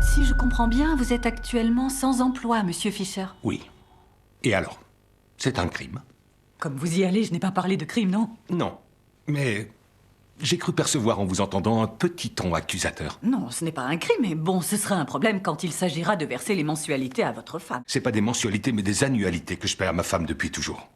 Si je comprends bien, vous êtes actuellement sans emploi, monsieur Fisher. Oui. Et alors? C'est un crime? Comme vous y allez, je n'ai pas parlé de crime, non? Non. Mais j'ai cru percevoir en vous entendant un petit ton accusateur. Non, ce n'est pas un crime, mais bon, ce sera un problème quand il s'agira de verser les mensualités à votre femme. C'est pas des mensualités, mais des annualités que je paie à ma femme depuis toujours.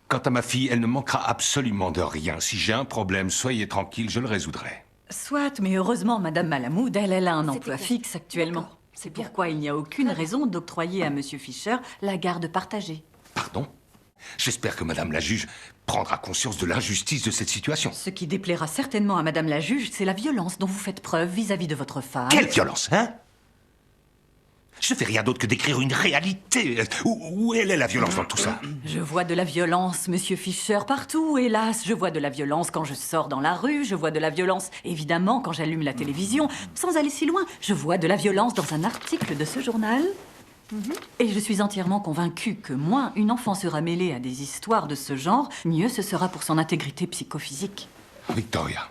Quant à ma fille, elle ne manquera absolument de rien. Si j'ai un problème, soyez tranquille, je le résoudrai. Soit, mais heureusement, Madame Malamoud, elle a un emploi fixe actuellement. C'est pourquoi il n'y a aucune raison d'octroyer à monsieur Fisher la garde partagée. Pardon? J'espère que Madame la juge prendra conscience de l'injustice de cette situation. Ce qui déplaira certainement à Madame la juge, c'est la violence dont vous faites preuve vis-à-vis de votre femme. Quelle violence, hein? Je ne fais rien d'autre que décrire une réalité. Où elle est la violence dans tout ça? Je vois de la violence, monsieur Fisher, partout, hélas. Je vois de la violence quand je sors dans la rue, je vois de la violence, évidemment, quand j'allume la télévision. Sans aller si loin, je vois de la violence dans un article de ce journal. Et je suis entièrement convaincue que moins une enfant sera mêlée à des histoires de ce genre, mieux ce sera pour son intégrité psychophysique. Victoria,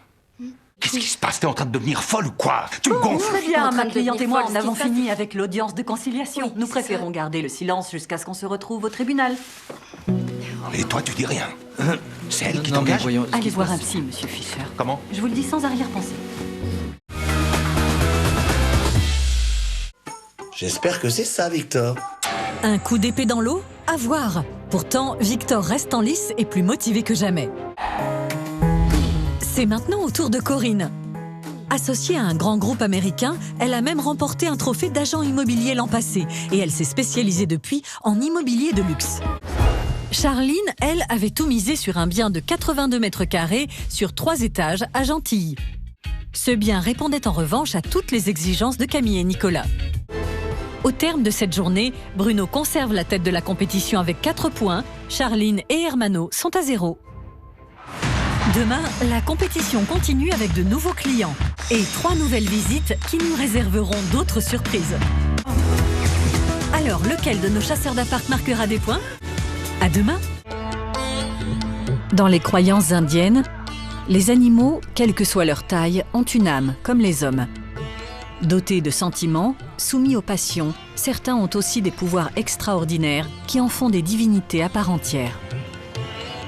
qu'est-ce qui se passe? T'es en train de devenir folle ou quoi? Tu me gonfles! Très bien, ma cliente et moi, folle, en ce qui avons se passe. fini avec l'audience de conciliation. Oui, Nous c'est préférons ça. garder le silence jusqu'à ce qu'on se retrouve au tribunal. Et toi, tu dis rien. C'est elle qui Non, mais t'engage? voyons. ce Allez qui se voir un passe. psy, monsieur Fisher. Comment? Je vous le dis sans arrière-pensée. J'espère que c'est ça, Victor. Un coup d'épée dans l'eau? À voir. Pourtant, Victor reste en lice et plus motivé que jamais. C'est maintenant au tour de Corinne. Associée à un grand groupe américain, elle a même remporté un trophée d'agent immobilier l'an passé et elle s'est spécialisée depuis en immobilier de luxe. Charline, elle, avait tout misé sur un bien de 82 mètres carrés sur 3 étages à Gentilly. Ce bien répondait en revanche à toutes les exigences de Camille et Nicolas. Au terme de cette journée, Bruno conserve la tête de la compétition avec 4 points, Charline et Hermano sont à 0. Demain, la compétition continue avec de nouveaux clients et 3 nouvelles visites qui nous réserveront d'autres surprises. Alors, lequel de nos chasseurs d'appart marquera des points? À demain! Dans les croyances indiennes, les animaux, quelle que soit leur taille, ont une âme, comme les hommes. Dotés de sentiments, soumis aux passions, certains ont aussi des pouvoirs extraordinaires qui en font des divinités à part entière.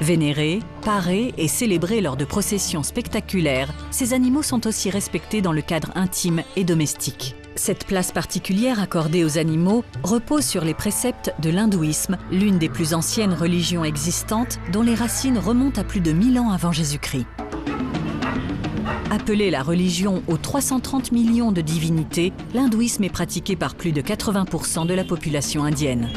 Vénérés, parés et célébrés lors de processions spectaculaires, ces animaux sont aussi respectés dans le cadre intime et domestique. Cette place particulière accordée aux animaux repose sur les préceptes de l'hindouisme, l'une des plus anciennes religions existantes dont les racines remontent à plus de 1000 ans avant Jésus-Christ. Appelée la religion aux 330 millions de divinités, l'hindouisme est pratiqué par plus de 80% de la population indienne.